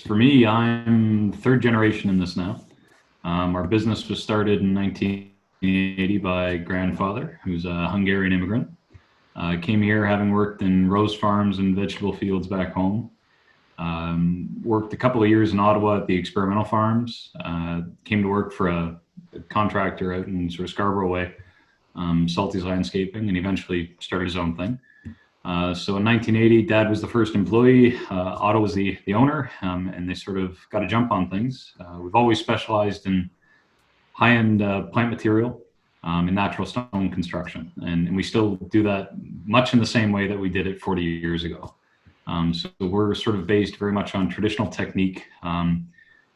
for me, I'm third generation in this now. Our business was started in 1980 by grandfather, who's a Hungarian immigrant. Came here having worked in rose farms and vegetable fields back home. Worked a couple of years in Ottawa at the experimental farms. Came to work for a contractor out in sort of Scarborough Way, Salty's Landscaping, and eventually started his own thing. So in 1980, Dad was the first employee. Otto was the owner, and they sort of got a jump on things. We've always specialized in high-end plant material and natural stone construction, and we still do that much in the same way that we did it 40 years ago. So we're sort of based very much on traditional technique.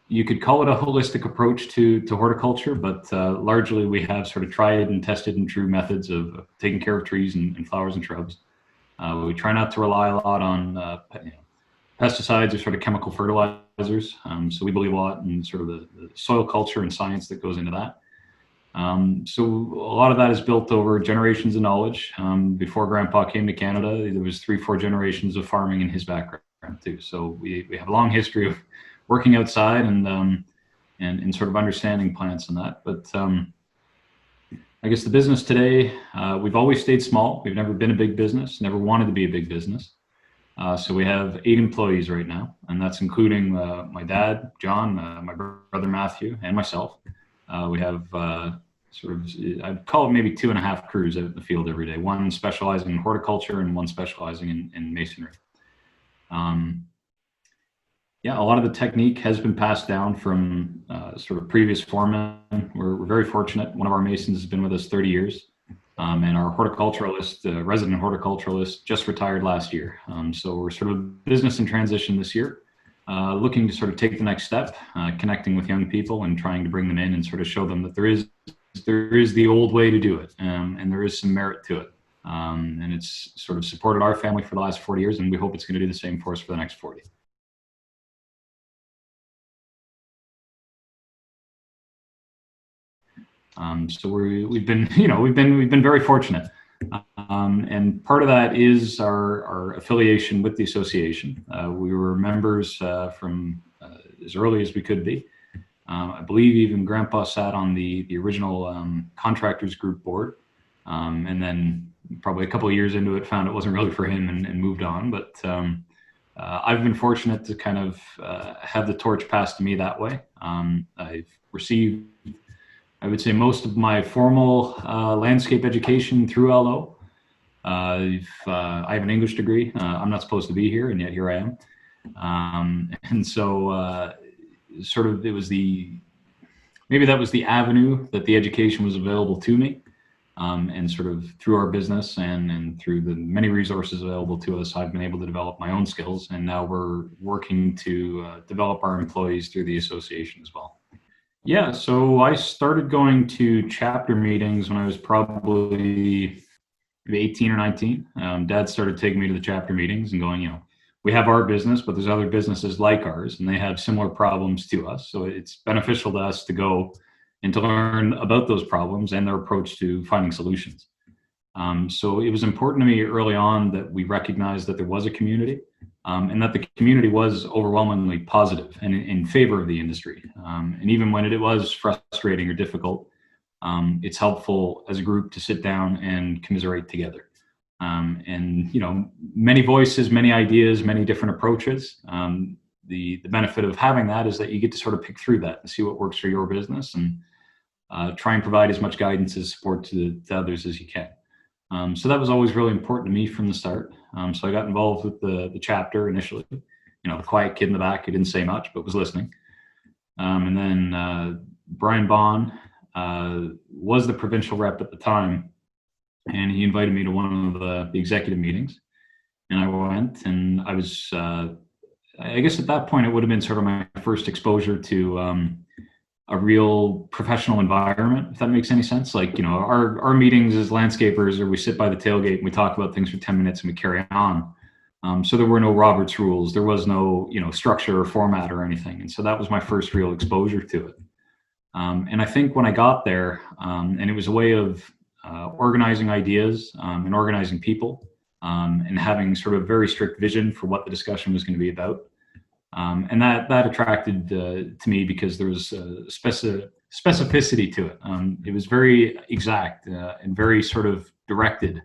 You could call it a holistic approach to horticulture, but largely we have sort of tried and tested and true methods of taking care of trees and flowers and shrubs. We try not to rely a lot on pesticides or sort of chemical fertilizers. So we believe a lot in sort of the soil culture and science that goes into that. So a lot of that is built over generations of knowledge. Before Grandpa came to Canada, there was 3-4 generations of farming in his background too. So we have a long history of working outside and sort of understanding plants and that. But I guess the business today, we've always stayed small. We've never been a big business, never wanted to be a big business. So we have 8 employees right now, and that's including my dad, John, my brother, Matthew, and myself. We have sort of, I'd call it maybe 2.5 crews out in the field every day, one specializing in horticulture and one specializing in masonry. Yeah, a lot of the technique has been passed down from sort of previous foremen. We're very fortunate. One of our masons has been with us 30 years. And our horticulturalist, resident horticulturalist, just retired last year. So we're sort of business in transition this year, looking to sort of take the next step, connecting with young people and trying to bring them in and sort of show them that there is the old way to do it, and there is some merit to it. And it's sort of supported our family for the last 40 years, and we hope it's going to do the same for us for the next 40. So we've been very fortunate, and part of that is our affiliation with the association. We were members from as early as we could be. I believe even Grandpa sat on the original Contractors group board, and then probably a couple of years into it found it wasn't really for him and moved on. But I've been fortunate to kind of have the torch passed to me that way. I've received, I would say, most of my formal landscape education through LO. I have an English degree. I'm not supposed to be here, and yet here I am. And so sort of maybe that was the avenue that the education was available to me. And sort of through our business and through the many resources available to us, I've been able to develop my own skills. And now we're working to develop our employees through the association as well. Yeah, so I started going to chapter meetings when I was probably 18 or 19. Dad started taking me to the chapter meetings and going, we have our business, but there's other businesses like ours, and they have similar problems to us. So it's beneficial to us to go and to learn about those problems and their approach to finding solutions. So it was important to me early on that we recognized that there was a community, and that the community was overwhelmingly positive and in favor of the industry. And even when it was frustrating or difficult, it's helpful as a group to sit down and commiserate together. And many voices, many ideas, many different approaches. The benefit of having that is that you get to sort of pick through that and see what works for your business, and try and provide as much guidance and support to others as you can. So that was always really important to me from the start. So I got involved with the chapter initially, the quiet kid in the back who didn't say much but was listening. And then Brian Bond was the provincial rep at the time, and he invited me to one of the executive meetings, and I went, and I was, I guess at that point it would have been sort of my first exposure to a real professional environment, if that makes any sense. Like, our meetings as landscapers, or we sit by the tailgate and we talk about things for 10 minutes and we carry on. So there were no Robert's rules. There was no, structure or format or anything. And so that was my first real exposure to it. And I think when I got there, and it was a way of organizing ideas and organizing people, and having sort of very strict vision for what the discussion was going to be about. And that attracted to me because there was specificity to it. It was very exact and very sort of directed.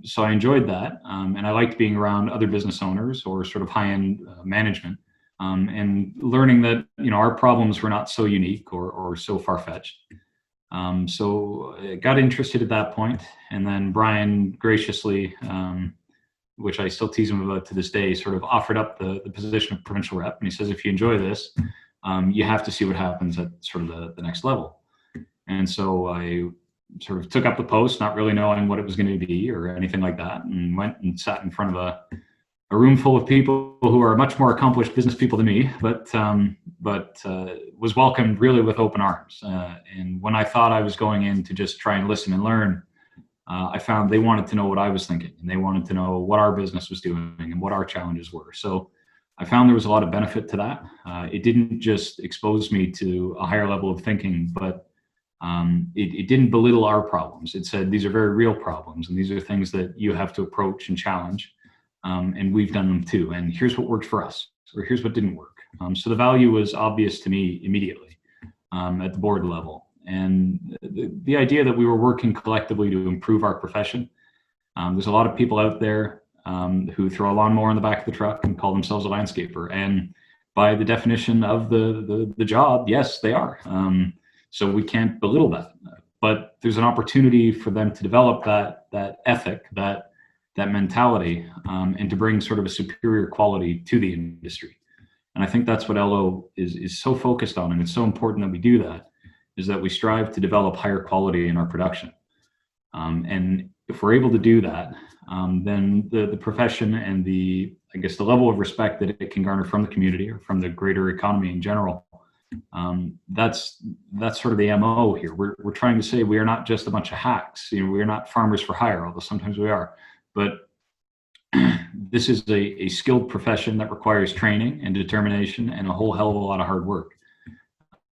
So I enjoyed that, and I liked being around other business owners or sort of high-end management, and learning that our problems were not so unique or so far-fetched. So I got interested at that point, and then Brian graciously, which I still tease him about to this day, sort of offered up the position of provincial rep, and he says, if you enjoy this, you have to see what happens at sort of the next level. And so I sort of took up the post, not really knowing what it was going to be or anything like that, and went and sat in front of a room full of people who are much more accomplished business people than me, but was welcomed really with open arms. And when I thought I was going in to just try and listen and learn, I found they wanted to know what I was thinking, and they wanted to know what our business was doing and what our challenges were. So I found there was a lot of benefit to that. It didn't just expose me to a higher level of thinking, but it didn't belittle our problems. It said, these are very real problems, and these are things that you have to approach and challenge. And we've done them too. And here's what worked for us, or here's what didn't work. So the value was obvious to me immediately at the board level. And the idea that we were working collectively to improve our profession. There's a lot of people out there who throw a lawnmower in the back of the truck and call themselves a landscaper. And by the definition of the job, yes, they are. So we can't belittle that. But there's an opportunity for them to develop that ethic, that mentality, and to bring sort of a superior quality to the industry. And I think that's what LO is so focused on, and it's so important that we do that, is that we strive to develop higher quality in our production. And if we're able to do that, then the profession and I guess the level of respect that it can garner from the community or from the greater economy in general, that's sort of the MO here. We're trying to say we are not just a bunch of hacks. We are not farmers for hire, although sometimes we are. But this is a skilled profession that requires training and determination and a whole hell of a lot of hard work.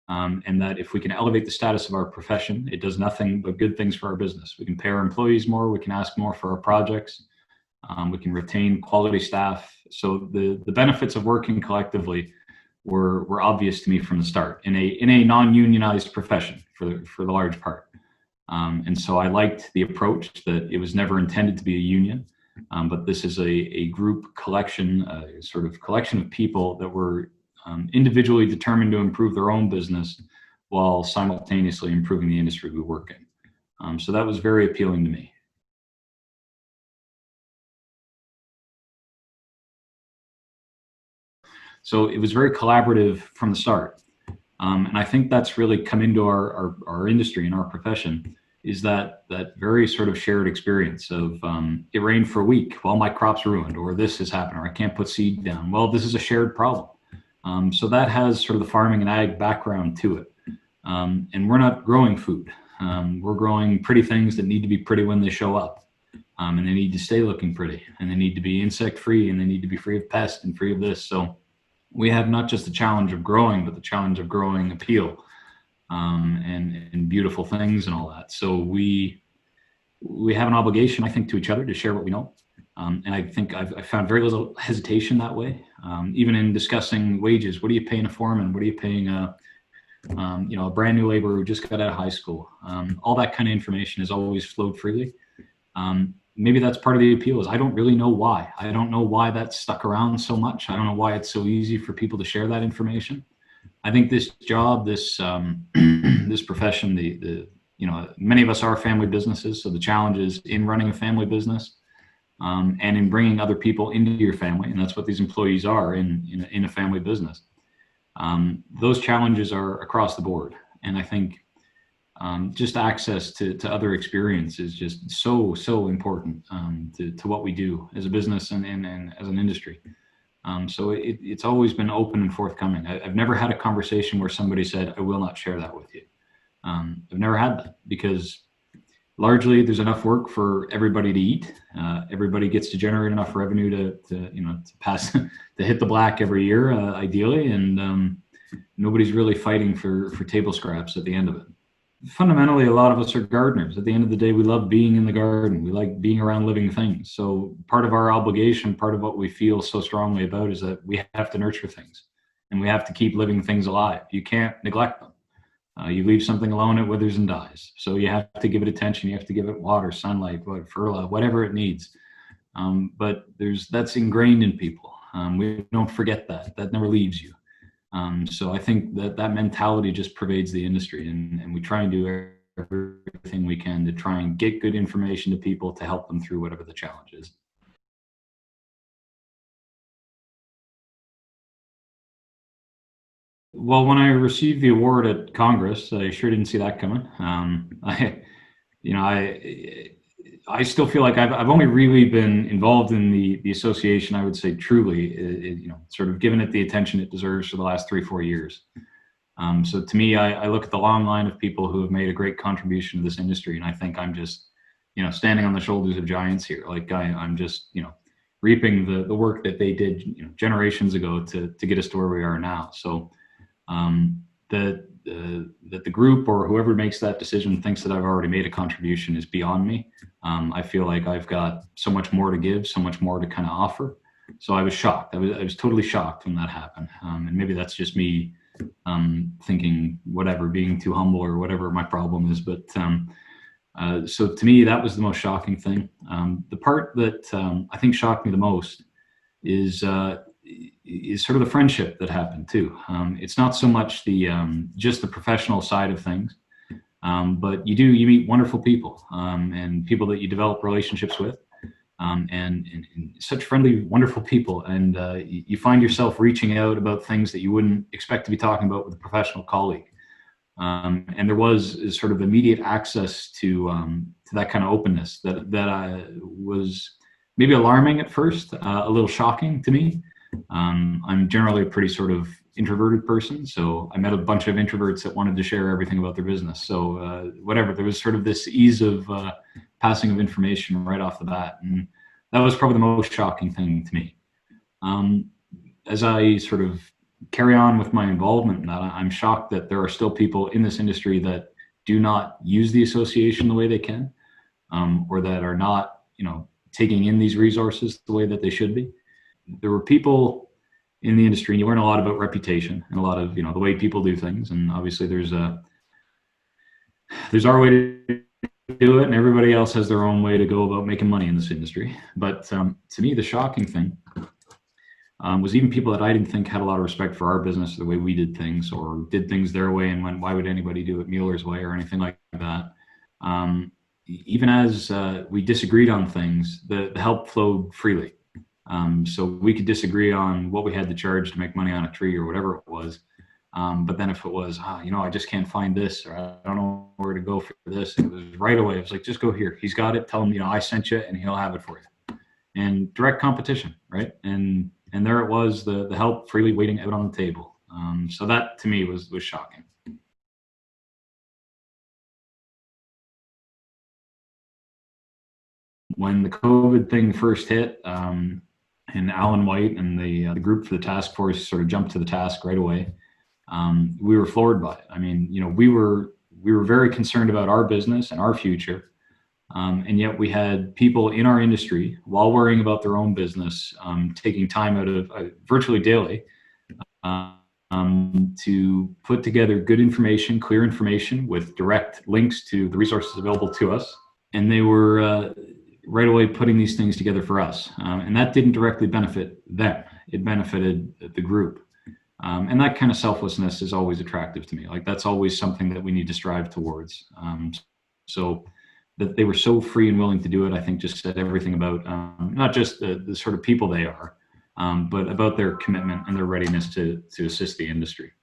And that if we can elevate the status of our profession, it does nothing but good things for our business. We can pay our employees more, we can ask more for our projects, we can retain quality staff. So the benefits of working collectively were obvious to me from the start in a non-unionized profession for the large part. And so I liked the approach that it was never intended to be a union, but this is a group collection, sort of collection of people that were individually determined to improve their own business while simultaneously improving the industry we work in. So that was very appealing to me. So it was very collaborative from the start. And I think that's really come into our industry and our profession, is that very sort of shared experience of it rained for a week, well, my crop's ruined, or this has happened, or I can't put seed down. Well, this is a shared problem. So that has sort of the farming and ag background to it. And we're not growing food. We're growing pretty things that need to be pretty when they show up. And they need to stay looking pretty, and they need to be insect free, and they need to be free of pests and free of this. So we have not just the challenge of growing, but the challenge of growing appeal, and beautiful things and all that. So we have an obligation, I think, to each other to share what we know. And I think I've found very little hesitation that way. Even in discussing wages, what are you paying a foreman? What are you paying a brand new laborer who just got out of high school? All that kind of information has always flowed freely. Maybe that's part of the appeal, is I don't really know why. I don't know why that's stuck around so much. I don't know why it's so easy for people to share that information. I think this job, this this profession, many of us are family businesses. So the challenge is in running a family business, and in bringing other people into your family, and that's what these employees are in a family business. Those challenges are across the board, and I think just access to other experience is just so important to what we do as a business and as an industry. So it's always been open and forthcoming. I've never had a conversation where somebody said, I will not share that with you. I've never had that, because largely there's enough work for everybody to eat. Everybody gets to generate enough revenue to pass to hit the black every year, ideally, and nobody's really fighting for table scraps at the end of it. fundamentally, a lot of us are gardeners. At the end of the day, we love being in the garden. We like being around living things. So part of our obligation, part of what we feel so strongly about is that we have to nurture things and we have to keep living things alive. You can't neglect them. You leave something alone, it withers and dies. So you have to give it attention. You have to give it water, sunlight, fertilizer, whatever it needs. But that's ingrained in people. We don't forget that. That never leaves you. So I think that mentality just pervades the industry, and we try and do everything we can to try and get good information to people to help them through whatever the challenge is. Well, when I received the award at Congress, I sure didn't see that coming. You know, I still feel like I've only really been involved in the association, I would say truly, sort of given it the attention it deserves for the last 3-4 years. So to me, I look at the long line of people who have made a great contribution to this industry, and I think I'm just, standing on the shoulders of giants here. Like I'm just, reaping the work that they did, generations ago to get us to where we are now. So that the group or whoever makes that decision thinks that I've already made a contribution is beyond me. I feel like I've got so much more to give, so much more to kind of offer. So I was shocked. I was totally shocked when that happened. And maybe that's just me thinking whatever, being too humble or whatever my problem is. But so to me, that was the most shocking thing. The part that I think shocked me the most is sort of the friendship that happened too. It's not so much the just the professional side of things, but you meet wonderful people and people that you develop relationships with, and such friendly, wonderful people, and you find yourself reaching out about things that you wouldn't expect to be talking about with a professional colleague. And there was sort of immediate access to that kind of openness that was maybe alarming at first, a little shocking to me. I'm generally a pretty sort of introverted person, so I met a bunch of introverts that wanted to share everything about their business. So whatever, there was sort of this ease of passing of information right off the bat, and that was probably the most shocking thing to me. As I sort of carry on with my involvement in that, I'm shocked that there are still people in this industry that do not use the association the way they can, or that are not, taking in these resources the way that they should be. There were people in the industry, and you learn a lot about reputation and a lot of, the way people do things. And obviously there's our way to do it, and everybody else has their own way to go about making money in this industry. But to me, the shocking thing was even people that I didn't think had a lot of respect for our business, the way we did things, or did things their way and went, why would anybody do it Muller's way or anything like that? Even as we disagreed on things, the help flowed freely. So we could disagree on what we had to charge to make money on a tree or whatever it was. But then if it was, I just can't find this, or I don't know where to go for this, it was right away. It was like, just go here. He's got it. Tell him, I sent you, and he'll have it for you. And direct competition, right? And there it was, the help freely waiting out on the table. So that to me was shocking. When the COVID thing first hit, and Alan White and the group for the task force sort of jumped to the task right away, we were floored by it. I mean, we were very concerned about our business and our future, and yet we had people in our industry, while worrying about their own business, taking time out of virtually daily to put together good information, clear information with direct links to the resources available to us. And they were right away putting these things together for us. And that didn't directly benefit them. It benefited the group. And that kind of selflessness is always attractive to me. Like, that's always something that we need to strive towards. So that they were so free and willing to do it, I think just said everything about not just the sort of people they are, but about their commitment and their readiness to assist the industry.